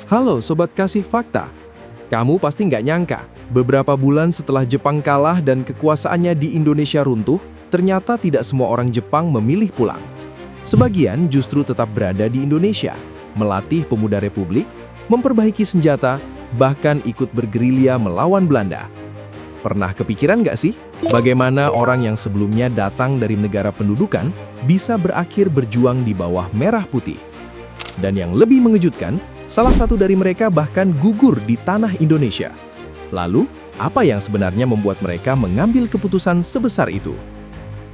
Halo Sobat Kasih Fakta. Kamu pasti nggak nyangka, beberapa bulan setelah Jepang kalah dan kekuasaannya di Indonesia runtuh, ternyata tidak semua orang Jepang memilih pulang. Sebagian justru tetap berada di Indonesia, melatih pemuda Republik, memperbaiki senjata, bahkan ikut bergerilya melawan Belanda. Pernah kepikiran nggak sih, bagaimana orang yang sebelumnya datang dari negara pendudukan bisa berakhir berjuang di bawah merah putih? Dan yang lebih mengejutkan, salah satu dari mereka bahkan gugur di tanah Indonesia. Lalu, apa yang sebenarnya membuat mereka mengambil keputusan sebesar itu?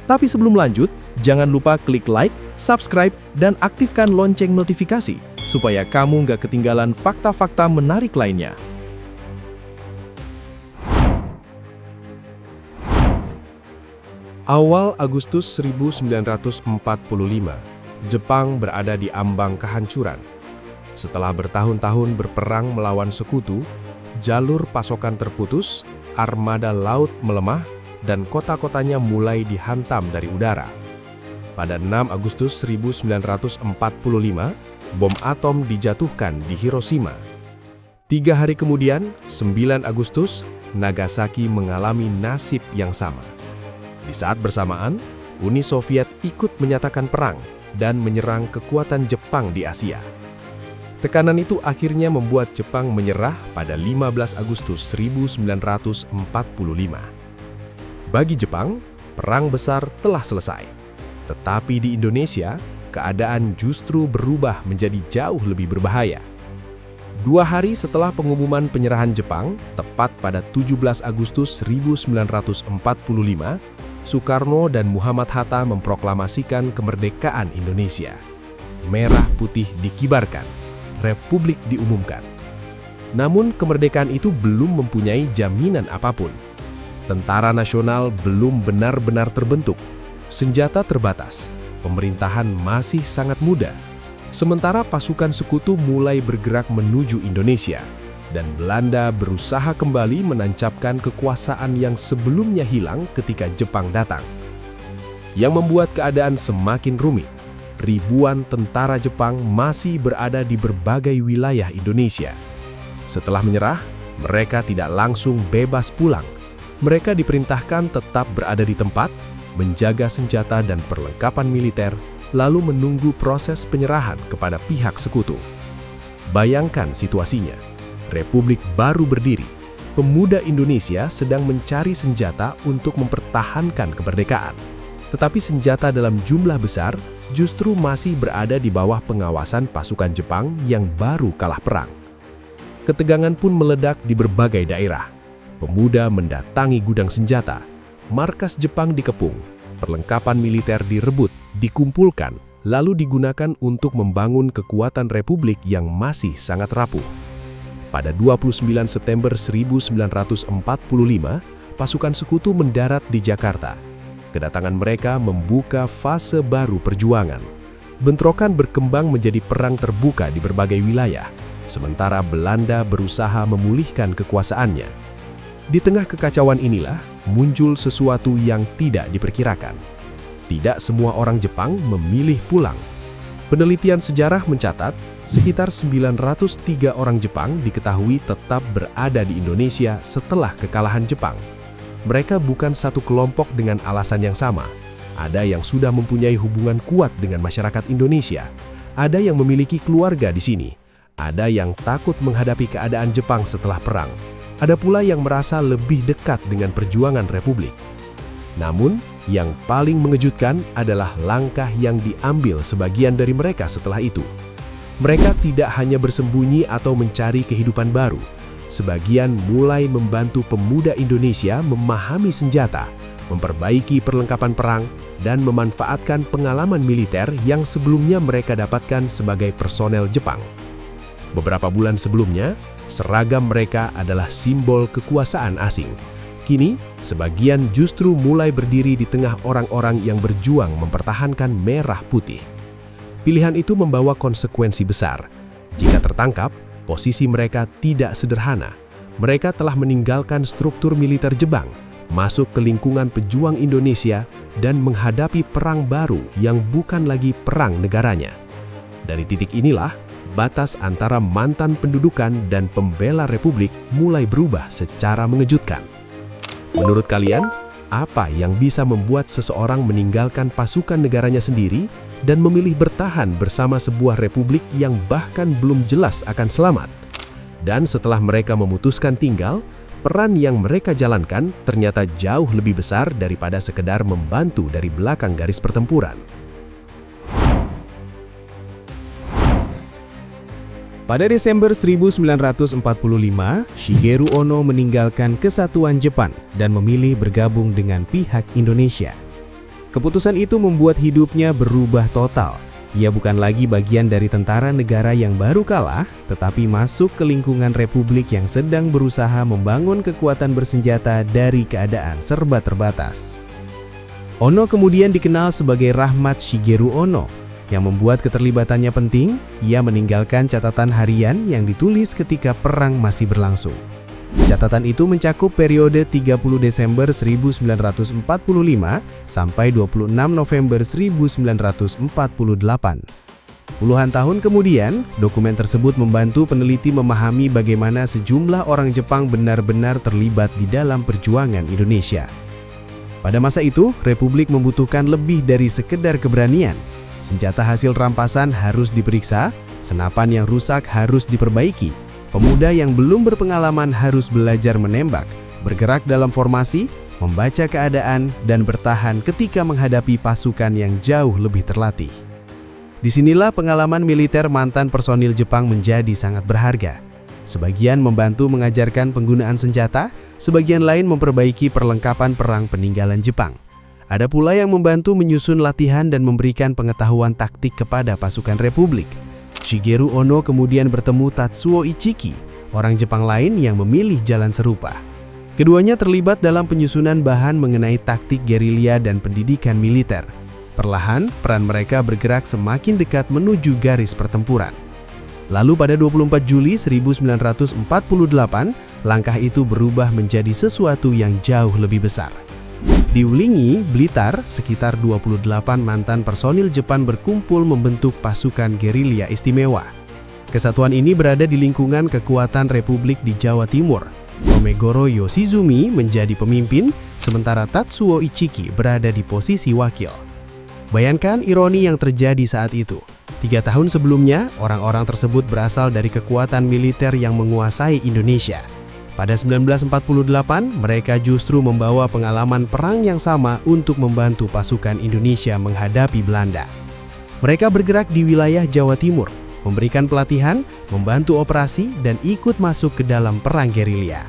Tapi sebelum lanjut, jangan lupa klik like, subscribe, dan aktifkan lonceng notifikasi supaya kamu nggak ketinggalan fakta-fakta menarik lainnya. Awal Agustus 1945, Jepang berada di ambang kehancuran. Setelah bertahun-tahun berperang melawan sekutu, jalur pasokan terputus, armada laut melemah, dan kota-kotanya mulai dihantam dari udara. Pada 6 Agustus 1945, bom atom dijatuhkan di Hiroshima. 3 hari kemudian, 9 Agustus, Nagasaki mengalami nasib yang sama. Di saat bersamaan, Uni Soviet ikut menyatakan perang dan menyerang kekuatan Jepang di Asia. Tekanan itu akhirnya membuat Jepang menyerah pada 15 Agustus 1945. Bagi Jepang, perang besar telah selesai. Tetapi di Indonesia, keadaan justru berubah menjadi jauh lebih berbahaya. 2 hari setelah pengumuman penyerahan Jepang, tepat pada 17 Agustus 1945, Soekarno dan Muhammad Hatta memproklamasikan kemerdekaan Indonesia. Merah putih dikibarkan, Republik diumumkan. Namun kemerdekaan itu belum mempunyai jaminan apapun. Tentara nasional belum benar-benar terbentuk, senjata terbatas, pemerintahan masih sangat muda. Sementara pasukan sekutu mulai bergerak menuju Indonesia, dan Belanda berusaha kembali menancapkan kekuasaan yang sebelumnya hilang ketika Jepang datang. Yang membuat keadaan semakin rumit. Ribuan tentara Jepang masih berada di berbagai wilayah Indonesia. Setelah menyerah, mereka tidak langsung bebas pulang. Mereka diperintahkan tetap berada di tempat, menjaga senjata dan perlengkapan militer, lalu menunggu proses penyerahan kepada pihak sekutu. Bayangkan situasinya, Republik baru berdiri. Pemuda Indonesia sedang mencari senjata untuk mempertahankan kemerdekaan. Tetapi senjata dalam jumlah besar justru masih berada di bawah pengawasan pasukan Jepang yang baru kalah perang. Ketegangan pun meledak di berbagai daerah. Pemuda mendatangi gudang senjata, markas Jepang dikepung, perlengkapan militer direbut, dikumpulkan, lalu digunakan untuk membangun kekuatan Republik yang masih sangat rapuh. Pada 29 September 1945, pasukan sekutu mendarat di Jakarta. Kedatangan mereka membuka fase baru perjuangan. Bentrokan berkembang menjadi perang terbuka di berbagai wilayah, sementara Belanda berusaha memulihkan kekuasaannya. Di tengah kekacauan inilah, muncul sesuatu yang tidak diperkirakan. Tidak semua orang Jepang memilih pulang. Penelitian sejarah mencatat, sekitar 903 orang Jepang diketahui tetap berada di Indonesia setelah kekalahan Jepang. Mereka bukan satu kelompok dengan alasan yang sama. Ada yang sudah mempunyai hubungan kuat dengan masyarakat Indonesia. Ada yang memiliki keluarga di sini. Ada yang takut menghadapi keadaan Jepang setelah perang. Ada pula yang merasa lebih dekat dengan perjuangan Republik. Namun, yang paling mengejutkan adalah langkah yang diambil sebagian dari mereka setelah itu. Mereka tidak hanya bersembunyi atau mencari kehidupan baru. Sebagian mulai membantu pemuda Indonesia memahami senjata, memperbaiki perlengkapan perang, dan memanfaatkan pengalaman militer yang sebelumnya mereka dapatkan sebagai personel Jepang. Beberapa bulan sebelumnya, seragam mereka adalah simbol kekuasaan asing. Kini, sebagian justru mulai berdiri di tengah orang-orang yang berjuang mempertahankan merah putih. Pilihan itu membawa konsekuensi besar. Jika tertangkap, posisi mereka tidak sederhana. Mereka telah meninggalkan struktur militer Jepang, masuk ke lingkungan pejuang Indonesia, dan menghadapi perang baru yang bukan lagi perang negaranya. Dari titik inilah, batas antara mantan pendudukan dan pembela republik mulai berubah secara mengejutkan. Menurut kalian, apa yang bisa membuat seseorang meninggalkan pasukan negaranya sendiri dan memilih bertahan bersama sebuah republik yang bahkan belum jelas akan selamat? Dan setelah mereka memutuskan tinggal, peran yang mereka jalankan ternyata jauh lebih besar daripada sekedar membantu dari belakang garis pertempuran. Pada Desember 1945, Shigeru Ono meninggalkan kesatuan Jepang dan memilih bergabung dengan pihak Indonesia. Keputusan itu membuat hidupnya berubah total. Ia bukan lagi bagian dari tentara negara yang baru kalah, tetapi masuk ke lingkungan republik yang sedang berusaha membangun kekuatan bersenjata dari keadaan serba terbatas. Ono kemudian dikenal sebagai Rahmat Shigeru Ono. Yang membuat keterlibatannya penting, ia meninggalkan catatan harian yang ditulis ketika perang masih berlangsung. Catatan itu mencakup periode 30 Desember 1945 sampai 26 November 1948. Puluhan tahun kemudian, dokumen tersebut membantu peneliti memahami bagaimana sejumlah orang Jepang benar-benar terlibat di dalam perjuangan Indonesia. Pada masa itu, Republik membutuhkan lebih dari sekedar keberanian. Senjata hasil rampasan harus diperiksa, senapan yang rusak harus diperbaiki, pemuda yang belum berpengalaman harus belajar menembak, bergerak dalam formasi, membaca keadaan, dan bertahan ketika menghadapi pasukan yang jauh lebih terlatih. Disinilah pengalaman militer mantan personil Jepang menjadi sangat berharga. Sebagian membantu mengajarkan penggunaan senjata, sebagian lain memperbaiki perlengkapan perang peninggalan Jepang. Ada pula yang membantu menyusun latihan dan memberikan pengetahuan taktik kepada pasukan Republik. Shigeru Ono kemudian bertemu Tatsuo Ichiki, orang Jepang lain yang memilih jalan serupa. Keduanya terlibat dalam penyusunan bahan mengenai taktik gerilya dan pendidikan militer. Perlahan, peran mereka bergerak semakin dekat menuju garis pertempuran. Lalu pada 24 Juli 1948, langkah itu berubah menjadi sesuatu yang jauh lebih besar. Di Wulingi, Blitar, sekitar 28 mantan personil Jepang berkumpul membentuk pasukan gerilya istimewa. Kesatuan ini berada di lingkungan kekuatan Republik di Jawa Timur. Omegoro Yoshizumi menjadi pemimpin, sementara Tatsuo Ichiki berada di posisi wakil. Bayangkan ironi yang terjadi saat itu. 3 tahun sebelumnya, orang-orang tersebut berasal dari kekuatan militer yang menguasai Indonesia. Pada 1948, mereka justru membawa pengalaman perang yang sama untuk membantu pasukan Indonesia menghadapi Belanda. Mereka bergerak di wilayah Jawa Timur, memberikan pelatihan, membantu operasi, dan ikut masuk ke dalam perang gerilya.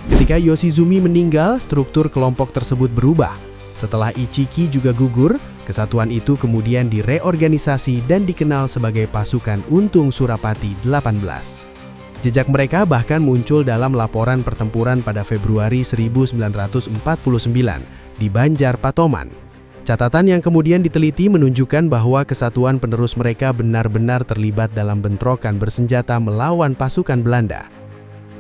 Ketika Yoshizumi meninggal, struktur kelompok tersebut berubah. Setelah Ichiki juga gugur, kesatuan itu kemudian direorganisasi dan dikenal sebagai pasukan Untung Surapati 18. Jejak mereka bahkan muncul dalam laporan pertempuran pada Februari 1949 di Banjar Patoman. Catatan yang kemudian diteliti menunjukkan bahwa kesatuan penerus mereka benar-benar terlibat dalam bentrokan bersenjata melawan pasukan Belanda.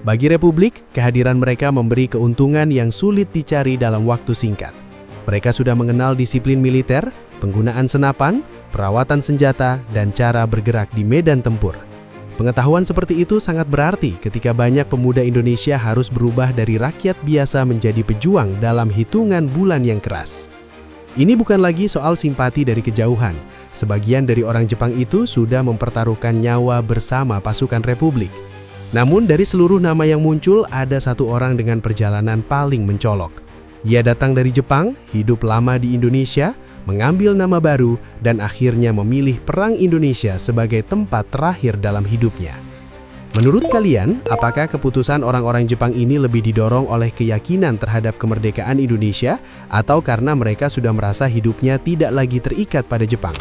Bagi Republik, kehadiran mereka memberi keuntungan yang sulit dicari dalam waktu singkat. Mereka sudah mengenal disiplin militer, penggunaan senapan, perawatan senjata, dan cara bergerak di medan tempur. Pengetahuan seperti itu sangat berarti ketika banyak pemuda Indonesia harus berubah dari rakyat biasa menjadi pejuang dalam hitungan bulan yang keras. Ini bukan lagi soal simpati dari kejauhan. Sebagian dari orang Jepang itu sudah mempertaruhkan nyawa bersama pasukan Republik. Namun dari seluruh nama yang muncul, ada satu orang dengan perjalanan paling mencolok. Ia datang dari Jepang, hidup lama di Indonesia, mengambil nama baru, dan akhirnya memilih Perang Indonesia sebagai tempat terakhir dalam hidupnya. Menurut kalian, apakah keputusan orang-orang Jepang ini lebih didorong oleh keyakinan terhadap kemerdekaan Indonesia atau karena mereka sudah merasa hidupnya tidak lagi terikat pada Jepang?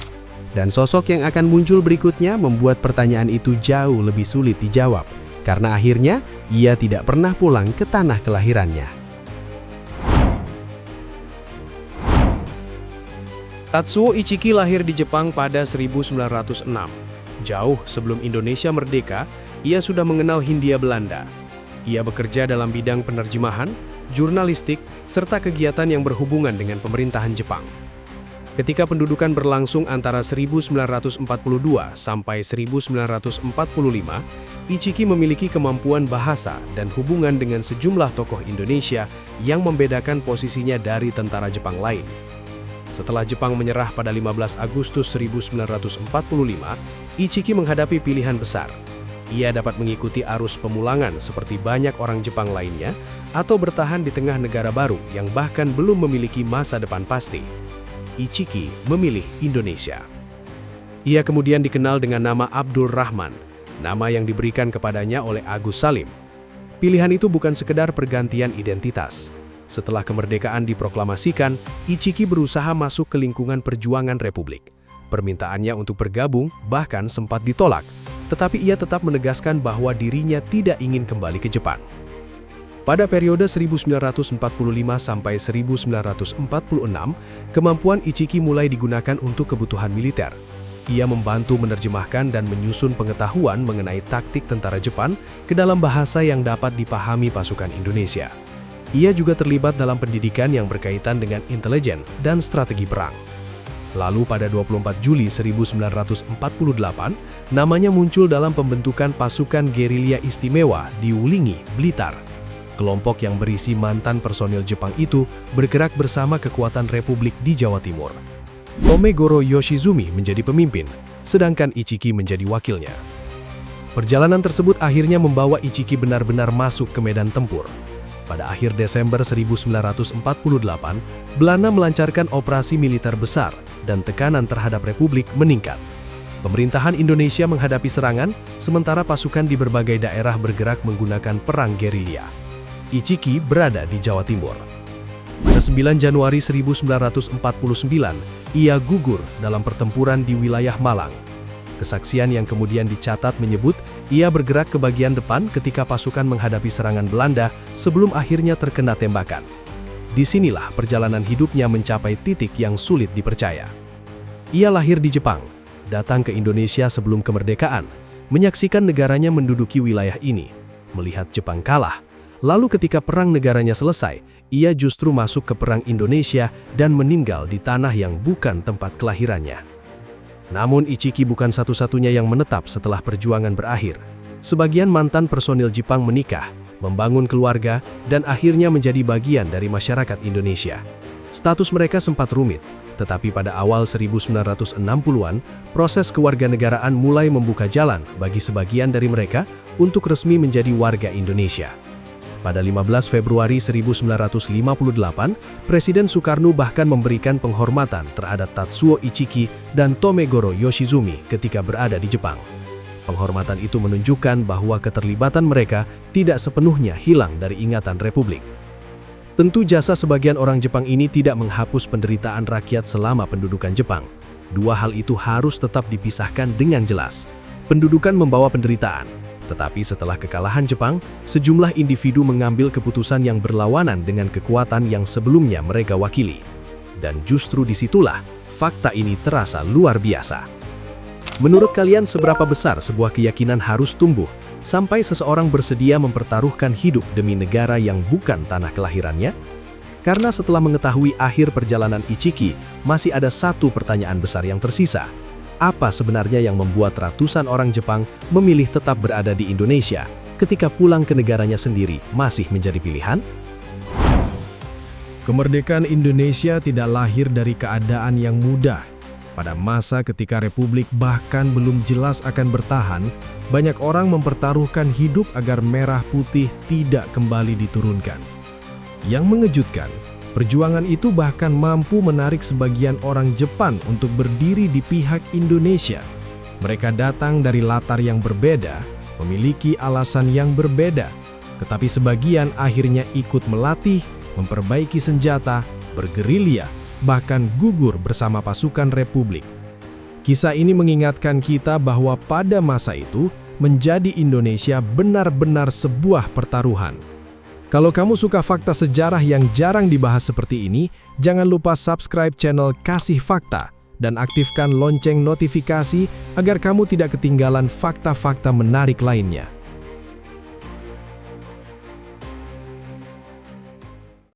Dan sosok yang akan muncul berikutnya membuat pertanyaan itu jauh lebih sulit dijawab, karena akhirnya ia tidak pernah pulang ke tanah kelahirannya. Tatsuo Ichiki lahir di Jepang pada 1906. Jauh sebelum Indonesia merdeka, ia sudah mengenal Hindia Belanda. Ia bekerja dalam bidang penerjemahan, jurnalistik, serta kegiatan yang berhubungan dengan pemerintahan Jepang. Ketika pendudukan berlangsung antara 1942 sampai 1945, Ichiki memiliki kemampuan bahasa dan hubungan dengan sejumlah tokoh Indonesia yang membedakan posisinya dari tentara Jepang lain. Setelah Jepang menyerah pada 15 Agustus 1945, Ichiki menghadapi pilihan besar. Ia dapat mengikuti arus pemulangan seperti banyak orang Jepang lainnya, atau bertahan di tengah negara baru yang bahkan belum memiliki masa depan pasti. Ichiki memilih Indonesia. Ia kemudian dikenal dengan nama Abdul Rahman, nama yang diberikan kepadanya oleh Agus Salim. Pilihan itu bukan sekedar pergantian identitas. Setelah kemerdekaan diproklamasikan, Ichiki berusaha masuk ke lingkungan perjuangan Republik. Permintaannya untuk bergabung bahkan sempat ditolak, tetapi ia tetap menegaskan bahwa dirinya tidak ingin kembali ke Jepang. Pada periode 1945 sampai 1946, kemampuan Ichiki mulai digunakan untuk kebutuhan militer. Ia membantu menerjemahkan dan menyusun pengetahuan mengenai taktik tentara Jepang ke dalam bahasa yang dapat dipahami pasukan Indonesia. Ia juga terlibat dalam pendidikan yang berkaitan dengan intelijen dan strategi perang. Lalu pada 24 Juli 1948, namanya muncul dalam pembentukan pasukan gerilya istimewa di Wulingi, Blitar. Kelompok yang berisi mantan personil Jepang itu bergerak bersama kekuatan Republik di Jawa Timur. Tomegoro Yoshizumi menjadi pemimpin, sedangkan Ichiki menjadi wakilnya. Perjalanan tersebut akhirnya membawa Ichiki benar-benar masuk ke medan tempur. Pada akhir Desember 1948, Belanda melancarkan operasi militer besar dan tekanan terhadap Republik meningkat. Pemerintahan Indonesia menghadapi serangan, sementara pasukan di berbagai daerah bergerak menggunakan perang gerilya. Ichiki berada di Jawa Timur. Pada 9 Januari 1949, ia gugur dalam pertempuran di wilayah Malang. Kesaksian yang kemudian dicatat menyebut ia bergerak ke bagian depan ketika pasukan menghadapi serangan Belanda sebelum akhirnya terkena tembakan. Disinilah perjalanan hidupnya mencapai titik yang sulit dipercaya. Ia lahir di Jepang, datang ke Indonesia sebelum kemerdekaan, menyaksikan negaranya menduduki wilayah ini, melihat Jepang kalah. Lalu ketika perang negaranya selesai, ia justru masuk ke perang Indonesia dan meninggal di tanah yang bukan tempat kelahirannya. Namun Ichiki bukan satu-satunya yang menetap setelah perjuangan berakhir. Sebagian mantan personil Jepang menikah, membangun keluarga, dan akhirnya menjadi bagian dari masyarakat Indonesia. Status mereka sempat rumit, tetapi pada awal 1960-an, proses kewarganegaraan mulai membuka jalan bagi sebagian dari mereka untuk resmi menjadi warga Indonesia. Pada 15 Februari 1958, Presiden Soekarno bahkan memberikan penghormatan terhadap Tatsuo Ichiki dan Tomegoro Yoshizumi ketika berada di Jepang. Penghormatan itu menunjukkan bahwa keterlibatan mereka tidak sepenuhnya hilang dari ingatan Republik. Tentu jasa sebagian orang Jepang ini tidak menghapus penderitaan rakyat selama pendudukan Jepang. Dua hal itu harus tetap dipisahkan dengan jelas. Pendudukan membawa penderitaan. Tetapi setelah kekalahan Jepang, sejumlah individu mengambil keputusan yang berlawanan dengan kekuatan yang sebelumnya mereka wakili. Dan justru disitulah fakta ini terasa luar biasa. Menurut kalian seberapa besar sebuah keyakinan harus tumbuh sampai seseorang bersedia mempertaruhkan hidup demi negara yang bukan tanah kelahirannya? Karena setelah mengetahui akhir perjalanan Ichiki, masih ada satu pertanyaan besar yang tersisa. Apa sebenarnya yang membuat ratusan orang Jepang memilih tetap berada di Indonesia ketika pulang ke negaranya sendiri masih menjadi pilihan? Kemerdekaan Indonesia tidak lahir dari keadaan yang mudah. Pada masa ketika Republik bahkan belum jelas akan bertahan, banyak orang mempertaruhkan hidup agar merah putih tidak kembali diturunkan. Yang mengejutkan, perjuangan itu bahkan mampu menarik sebagian orang Jepang untuk berdiri di pihak Indonesia. Mereka datang dari latar yang berbeda, memiliki alasan yang berbeda, tetapi sebagian akhirnya ikut melatih, memperbaiki senjata, bergerilya, bahkan gugur bersama pasukan Republik. Kisah ini mengingatkan kita bahwa pada masa itu, menjadi Indonesia benar-benar sebuah pertaruhan. Kalau kamu suka fakta sejarah yang jarang dibahas seperti ini, jangan lupa subscribe channel Kasih Fakta dan aktifkan lonceng notifikasi agar kamu tidak ketinggalan fakta-fakta menarik lainnya.